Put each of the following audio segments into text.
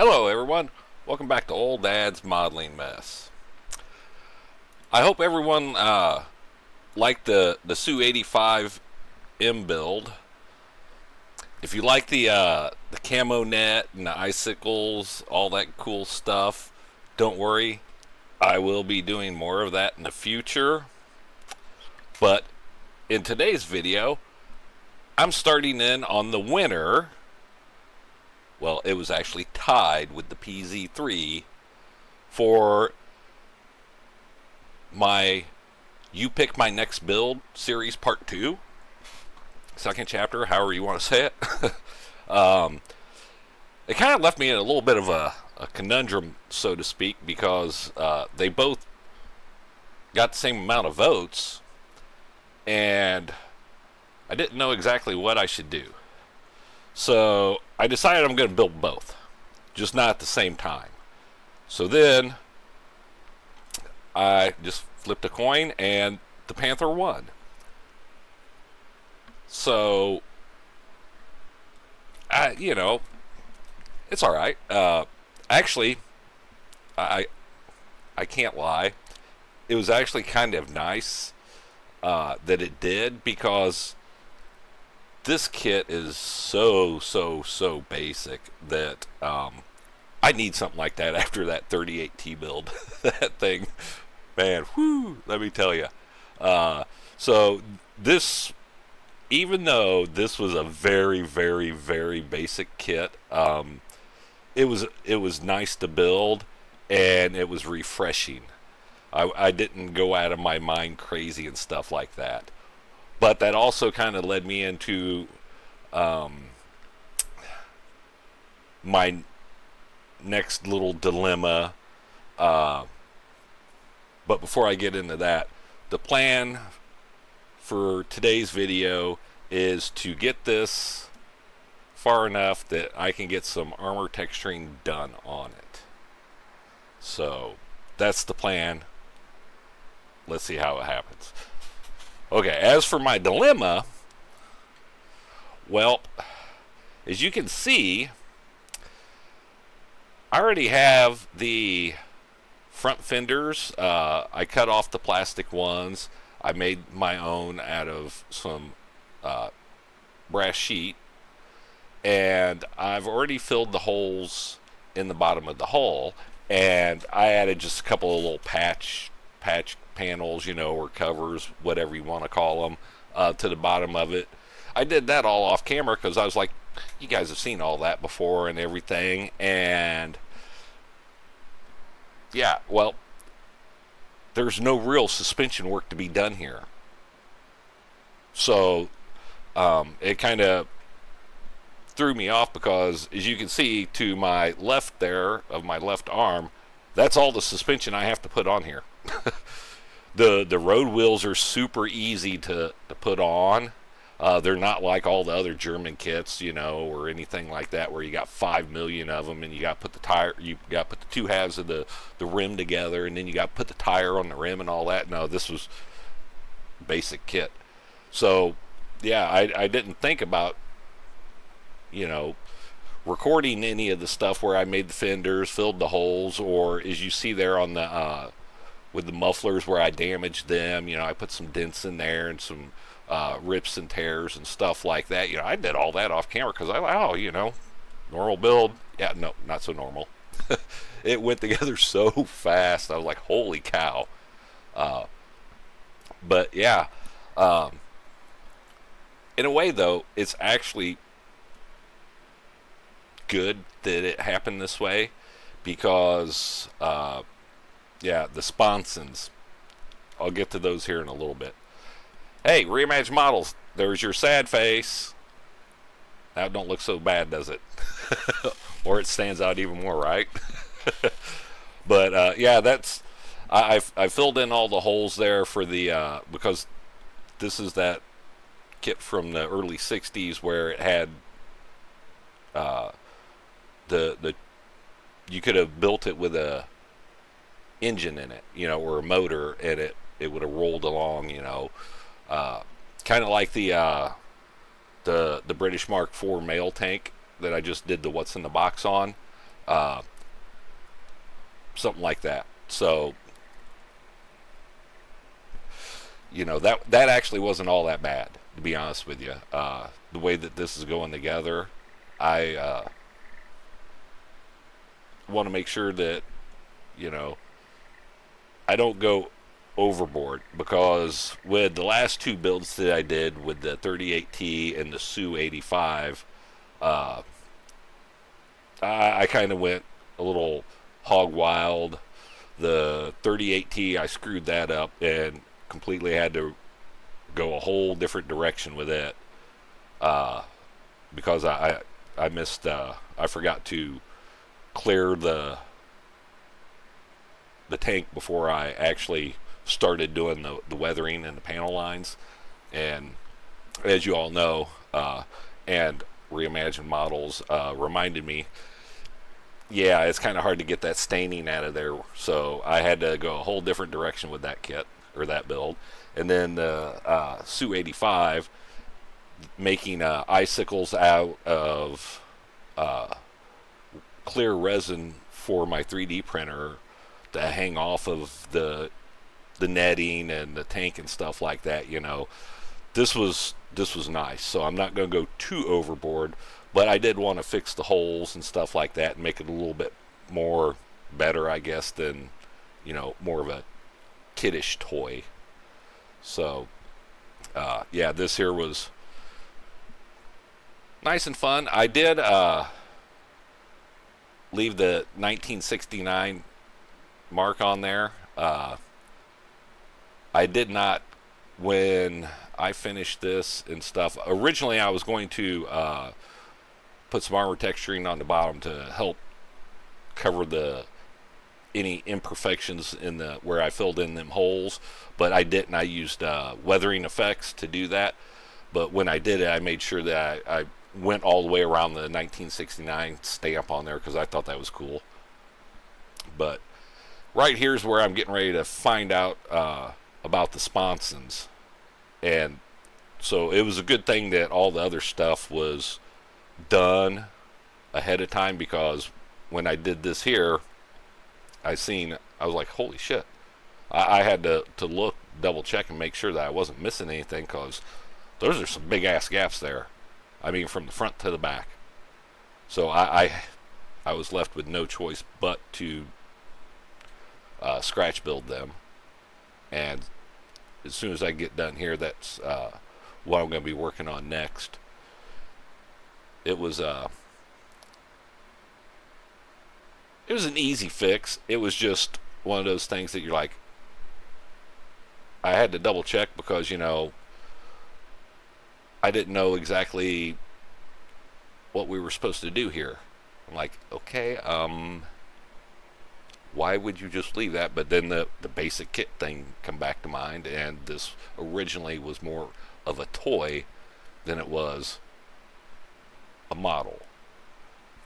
Hello everyone, welcome back to Old Dad's Modeling Mess. I hope everyone liked the Su-85M build. If you like the camo net and the icicles, all that cool stuff, don't worry, I will be doing more of that in the future. But in today's video, I'm starting in on the winner. Well, it was actually tied with the PZ3 for my You Pick My Next Build series part 2. Second chapter, however you want to say it. It kind of left me in a little bit of a conundrum, so to speak, because they both got the same amount of votes, and I didn't know exactly what I should do. So I decided I'm going to build both, just not at the same time. So then I just flipped a coin and the Panther won. So, it's all right. Actually, I can't lie. It was actually kind of nice that it did, because this kit is so basic that I need something like that after that 38T build. That thing, man, whoo, let me tell you. So this, even though this was a very basic kit, it was nice to build, and it was refreshing. I didn't go out of my mind crazy and stuff like that. But that also kind of led me into my next little dilemma. But before I get into that, the plan for today's video is to get this far enough that I can get some armor texturing done on it. So that's the plan. Let's see how it happens. Okay, as for my dilemma, well, as you can see, I already have the front fenders. I cut off the plastic ones. I made my own out of some brass sheet, and I've already filled the holes in the bottom of the hull, and I added just a couple of little patch panels, or covers, whatever you want to call them, to the bottom of it. I did that all off camera because I was like, you guys have seen all that before and everything. And yeah, well, there's no real suspension work to be done here. So it kind of threw me off, because as you can see to my left there of my left arm, that's all the suspension I have to put on here. The road wheels are super easy to put on. They're not like all the other German kits, or anything like that, where you got 5 million of them, and you got to put the tire, you got to put the two halves of the rim together, and then you got to put the tire on the rim and all that. No, this was basic kit. So yeah, I didn't think about recording any of the stuff where I made the fenders, filled the holes, or as you see there on the with the mufflers where I damaged them, I put some dents in there and some rips and tears and stuff like that. I did all that off camera because normal build. Yeah, no, not so normal. It went together so fast. I was like, holy cow. But yeah, in a way though, it's actually good that it happened this way, because yeah, the sponsons, I'll get to those here in a little bit. Hey, Reimagine Models, there's your sad face. That don't look so bad, does it? Or it stands out even more, right? But yeah, that's I filled in all the holes there for the because this is that kit from the early 60s where it had the you could have built it with a engine in it, or a motor, and it would have rolled along, kind of like the British Mark IV mail tank that I just did the what's in the box on. something like that. So, that actually wasn't all that bad, to be honest with you. The way that this is going together, I want to make sure that you know I don't go overboard, because with the last two builds that I did with the 38T and the Su 85, I kind of went a little hog wild. The 38T, I screwed that up and completely had to go a whole different direction with it, because I missed, I forgot to clear the tank before I actually started doing the weathering and the panel lines. And as you all know, and reimagined models reminded me, yeah, it's kind of hard to get that staining out of there. So I had to go a whole different direction with that kit, or that build. And then the Su 85, making icicles out of clear resin for my 3D printer to hang off of the netting and the tank and stuff like that. This was nice. So I'm not going to go too overboard, but I did want to fix the holes and stuff like that and make it a little bit more better, I guess, than more of a kiddish toy. So yeah, this here was nice and fun. I did leave the 1969 mark on there. I did not, when I finished this and stuff. Originally I was going to put some armor texturing on the bottom to help cover any imperfections in where I filled in them holes, but I didn't. I used weathering effects to do that. But when I did it, I made sure that I went all the way around the 1969 stamp on there, because I thought that was cool. But right here's where I'm getting ready to find out about the sponsons. And so it was a good thing that all the other stuff was done ahead of time, because when I did this here, I was like, holy shit. I had to look, double check, and make sure that I wasn't missing anything, because those are some big ass gaps there. I mean, from the front to the back. So I was left with no choice but to scratch build them. And as soon as I get done here, that's what I'm going to be working on next. It was an easy fix. It was just one of those things that you're like, I had to double check, because I didn't know exactly what we were supposed to do here. I'm like, okay, why would you just leave that? But then the basic kit thing come back to mind, and this originally was more of a toy than it was a model.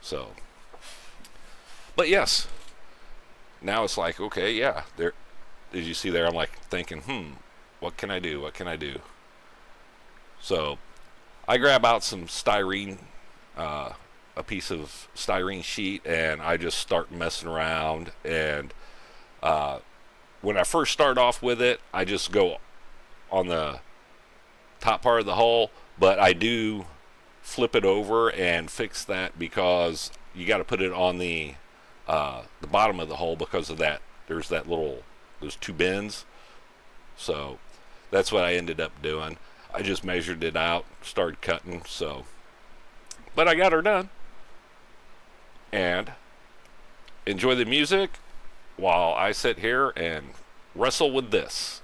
So, but yes, now it's like, okay, yeah, there, as you see there, I'm like thinking, what can I do? What can I do? So I grab out some styrene, a piece of styrene sheet, and I just start messing around. And when I first start off with it, I just go on the top part of the hull, but I do flip it over and fix that, because you got to put it on the bottom of the hull, because of that. There's those two bends. So that's what I ended up doing. I just measured it out, started cutting. So, but I got her done. And enjoy the music while I sit here and wrestle with this.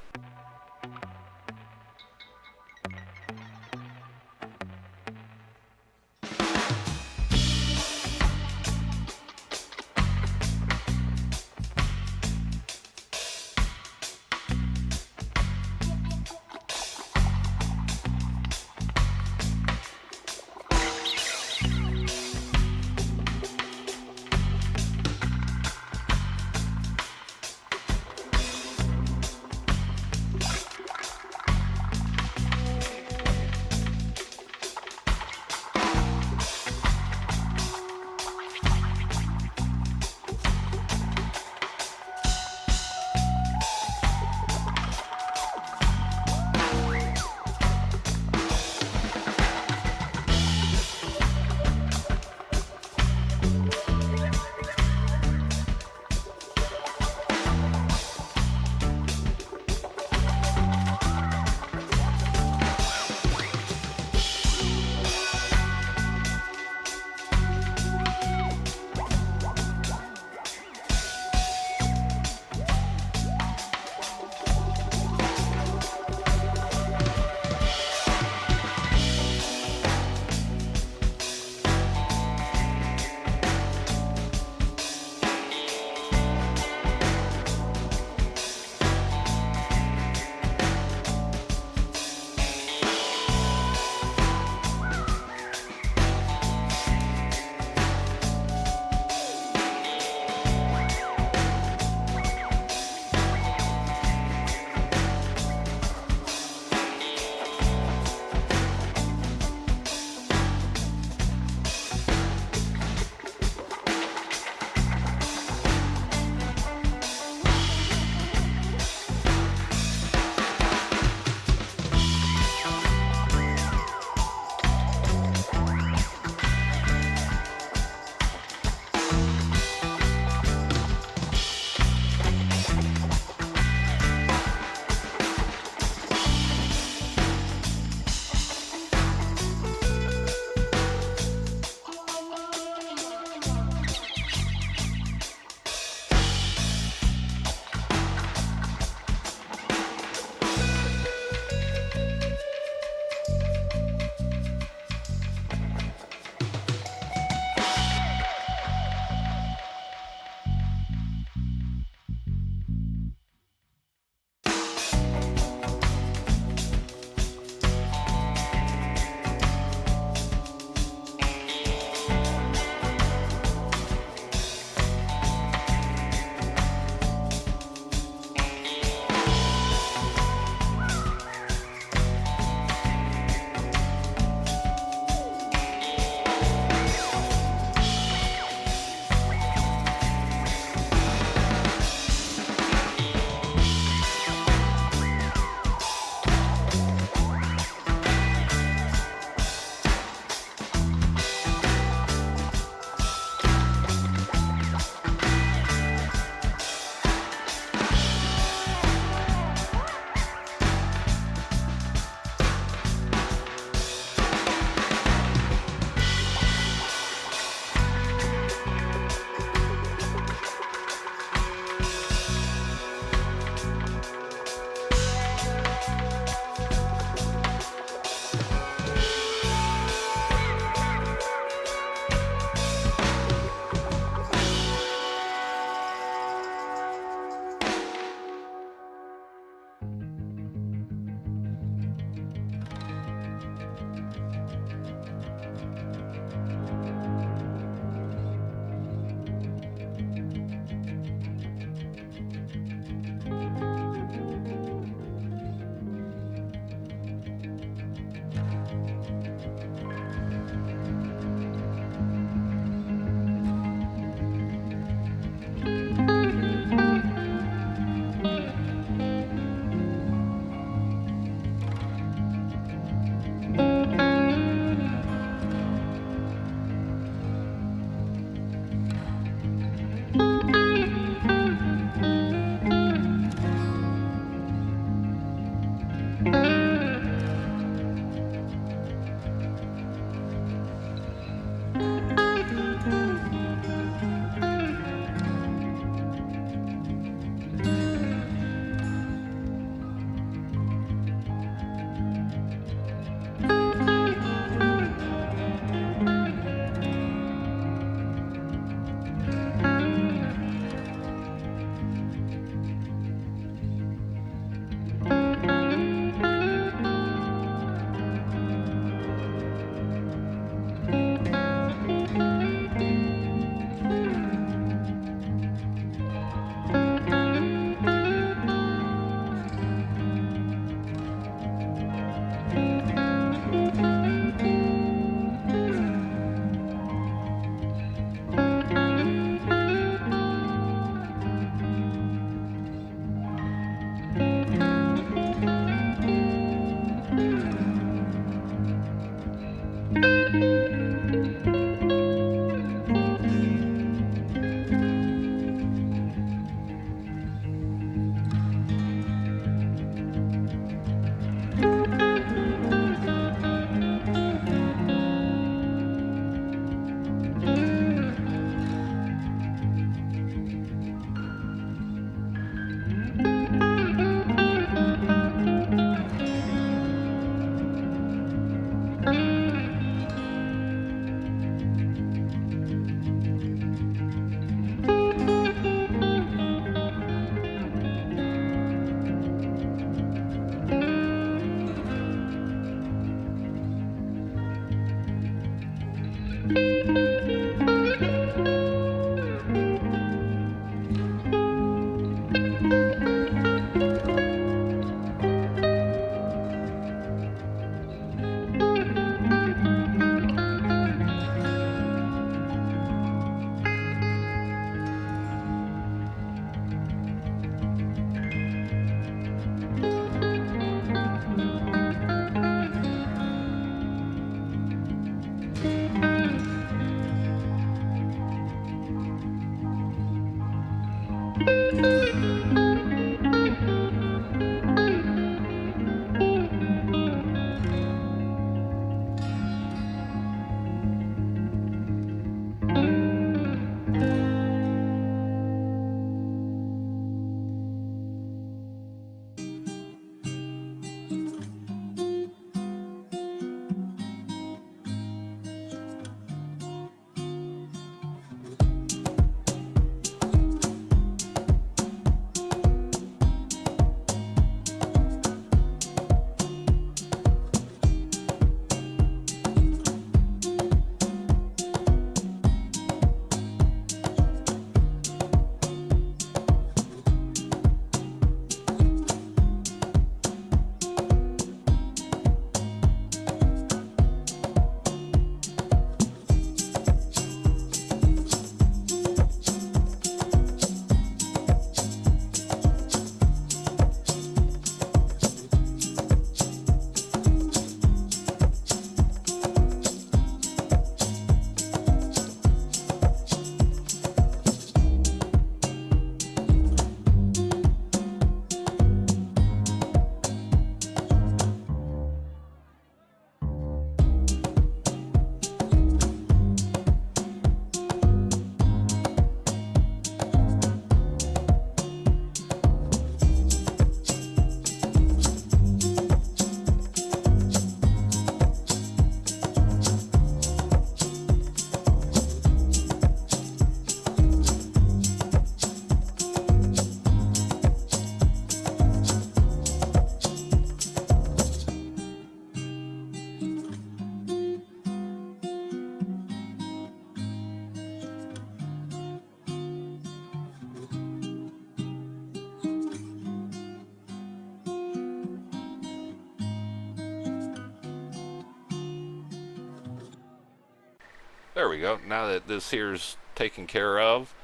There we go. Now that this here's taken care of,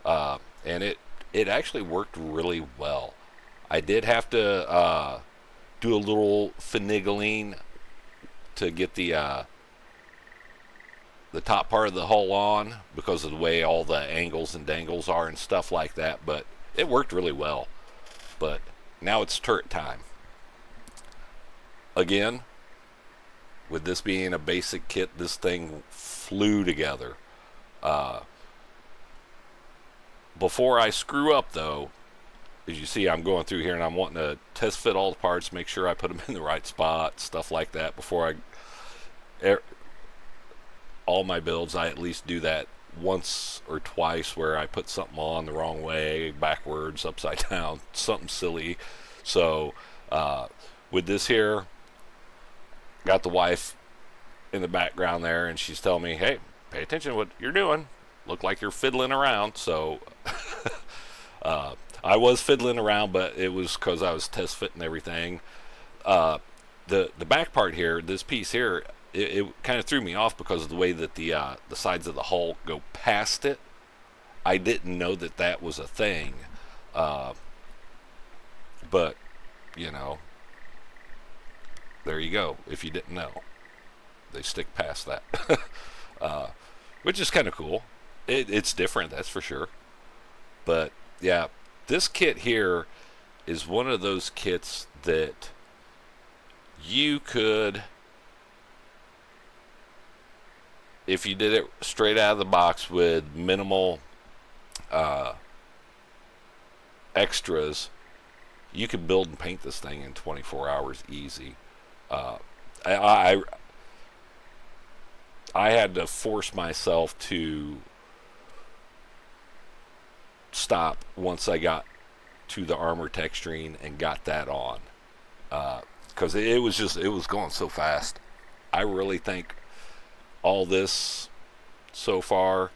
and it actually worked really well. I did have to do a little finagling to get the top part of the hull on because of the way all the angles and dangles are and stuff like that, but it worked really well. But now it's turret time. Again, with this being a basic kit, this thing flew together. Before I screw up though, as you see, I'm going through here and I'm wanting to test fit all the parts, make sure I put them in the right spot, stuff like that. Before all my builds, I at least do that once or twice where I put something on the wrong way, backwards, upside down, something silly. So with this here, got the wife in the background there, and she's telling me, hey, pay attention to what you're doing. Look like you're fiddling around. So I was fiddling around, but it was because I was test fitting everything. The back part here, this piece here, it kind of threw me off because of the way that the sides of the hull go past it. I didn't know that that was a thing. But, you know, there you go, if you didn't know. they stick past that, uh, which is kind of cool. It's different, that's for sure. But yeah, this kit here is one of those kits that you could, if you did it straight out of the box with minimal uh, extras, you could build and paint this thing in 24 hours easy. Uh, I, I I had to force myself to stop once I got to the armor texturing and got that on, because it was going so fast. I really think all this so far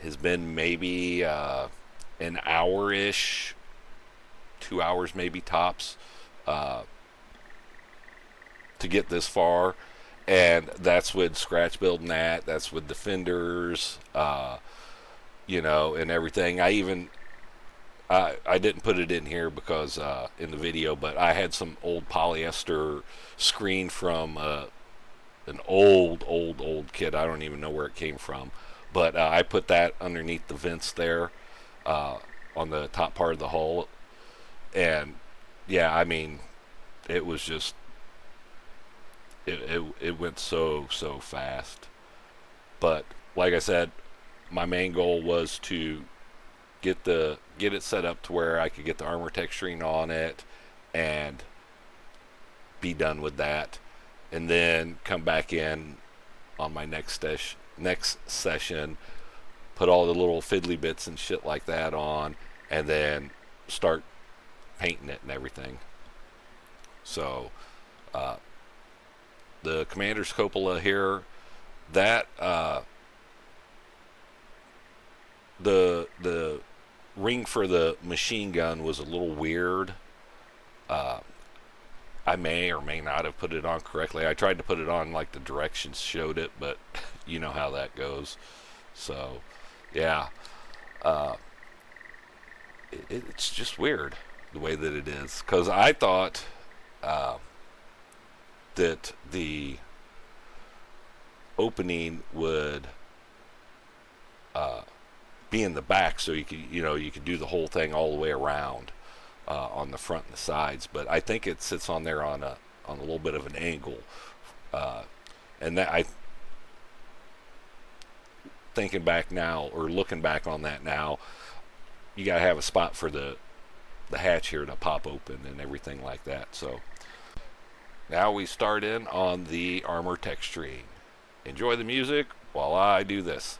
has been maybe an hour ish, 2 hours maybe tops, uh, to get this far. And that's with scratch building that's with defenders, and everything. I didn't put it in here because in the video, but I had some old polyester screen from an old kit. I don't even know where it came from, but I put that underneath the vents there, on the top part of the hull. And yeah, I mean, it was just it went so fast. But like I said, my main goal was to get it set up to where I could get the armor texturing on it and be done with that, and then come back in on my next session, put all the little fiddly bits and shit like that on, and then start painting it and everything. So the commander's cupola here, that the ring for the machine gun was a little weird. I may or may not have put it on correctly. I tried to put it on like the directions showed it, but you know how that goes. So yeah, it's just weird the way that it is, because I thought that the opening would be in the back, so you could do the whole thing all the way around on the front and the sides. But I think it sits on there on a little bit of an angle, and that thinking back now, or looking back on that now, you gotta have a spot for the hatch here to pop open and everything like that. So now we start in on the armor texturing. Enjoy the music while I do this.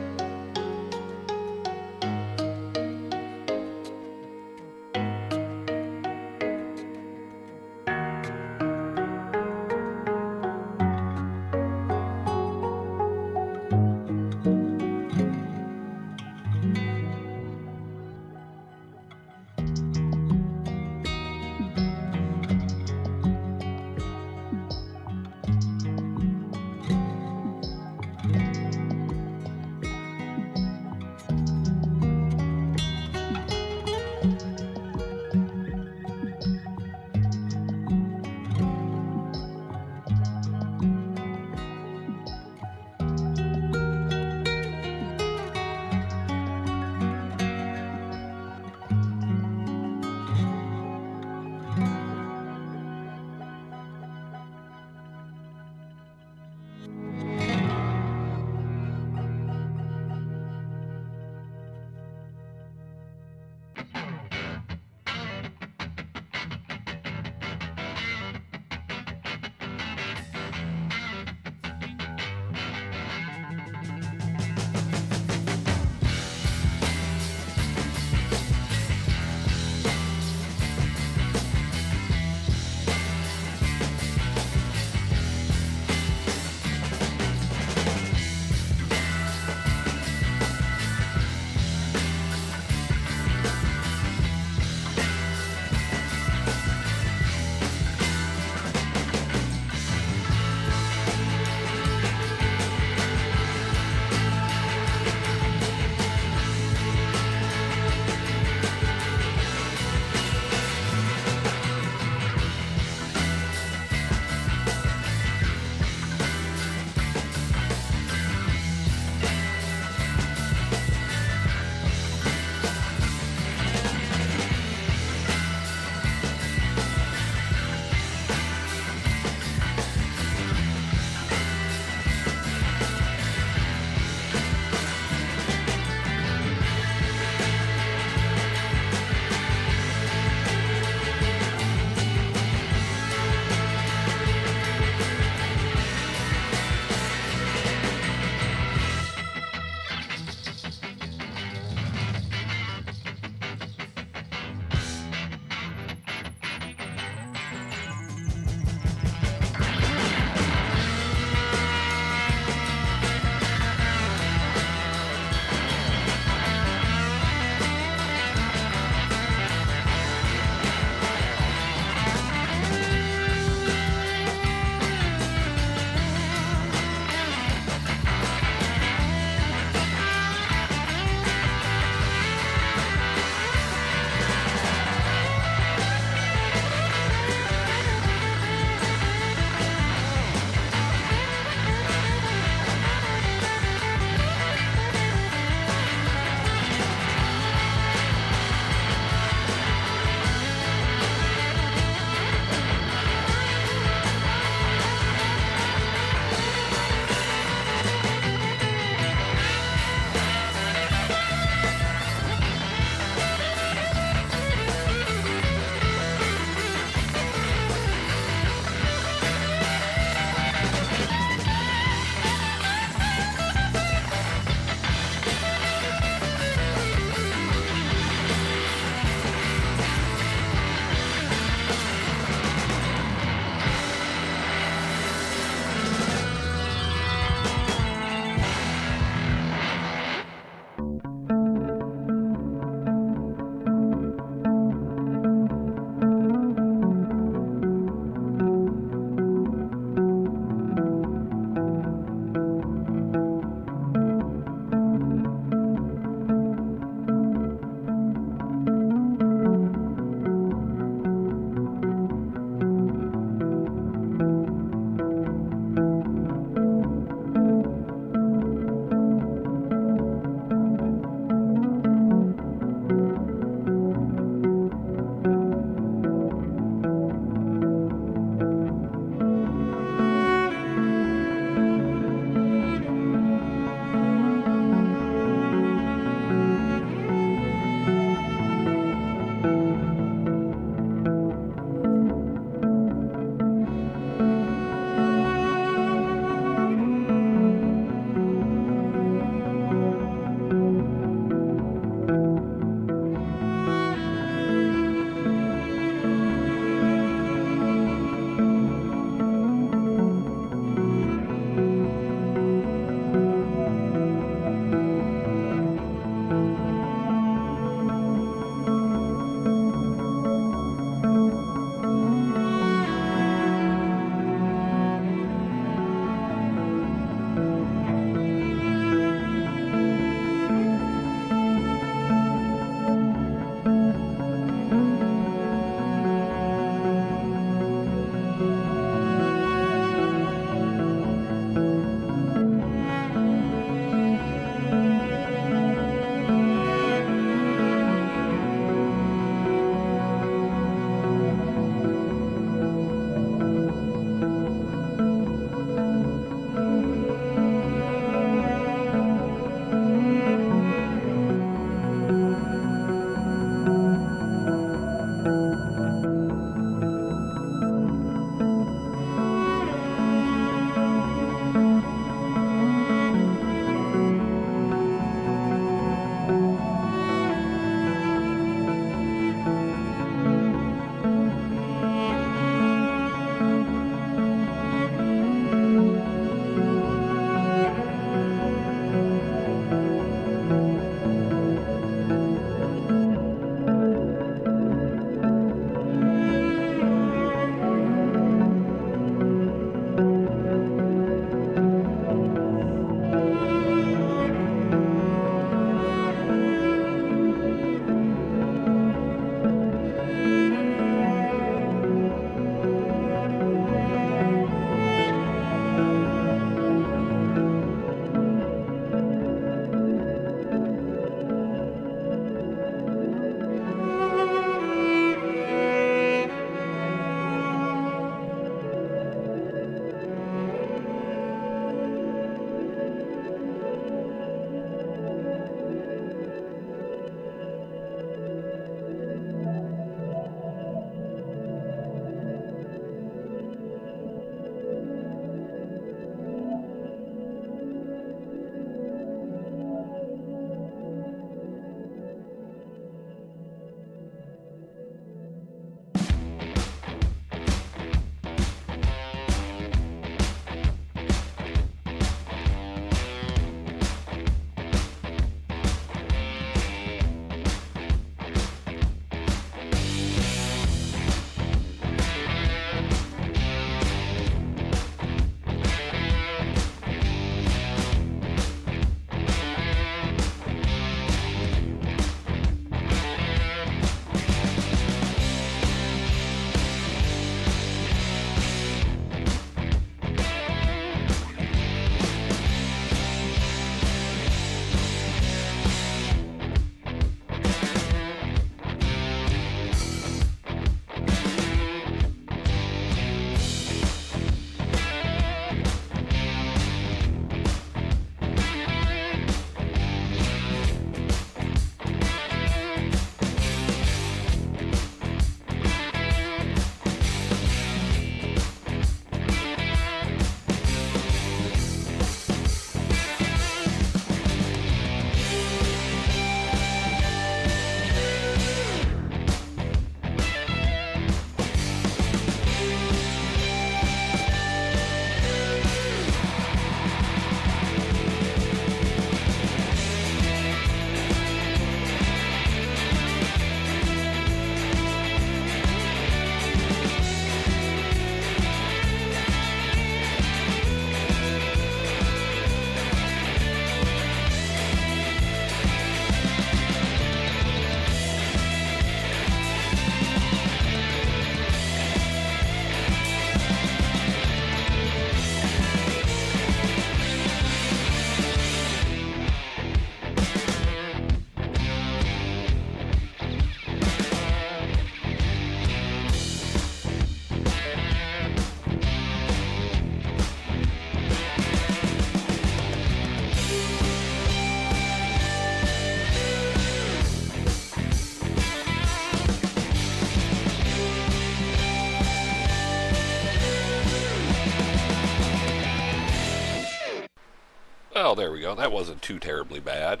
Oh, there we go. That wasn't too terribly bad.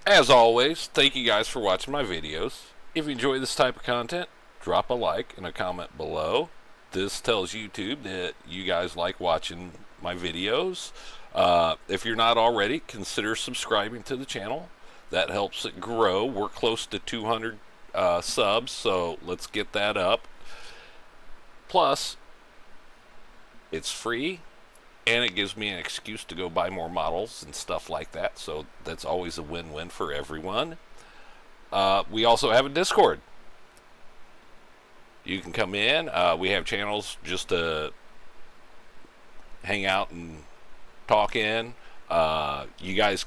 As always, thank you guys for watching my videos. If you enjoy this type of content, drop a like and a comment below. This tells YouTube that you guys like watching my videos. If you're not already, consider subscribing to the channel. That helps it grow. We're close to 200 subs, so let's get that up. Plus, it's free, and it gives me an excuse to go buy more models and stuff like that, so that's always a win-win for everyone. We also have a Discord. You can come in. We have channels just to hang out and talk in. You guys,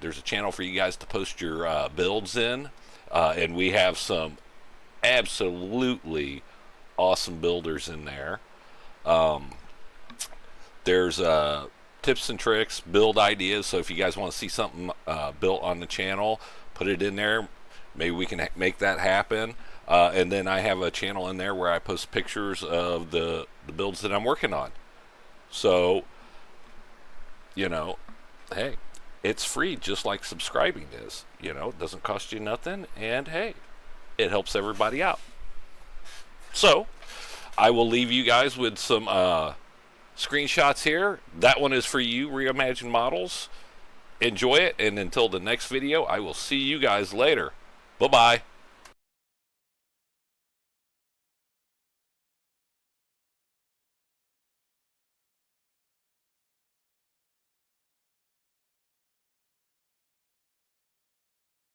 there's a channel for you guys to post your builds in, and we have some absolutely awesome builders in there. There's tips and tricks, build ideas. So if you guys want to see something built on the channel, put it in there. Maybe we can make that happen. And then I have a channel in there where I post pictures of the builds that I'm working on. So, you know, hey, it's free just like subscribing is. You know, it doesn't cost you nothing. And hey, it helps everybody out. So, I will leave you guys with some screenshots here. That one is for you, Reimagine Models. Enjoy it, and until the next video, I will see you guys later. Bye-bye.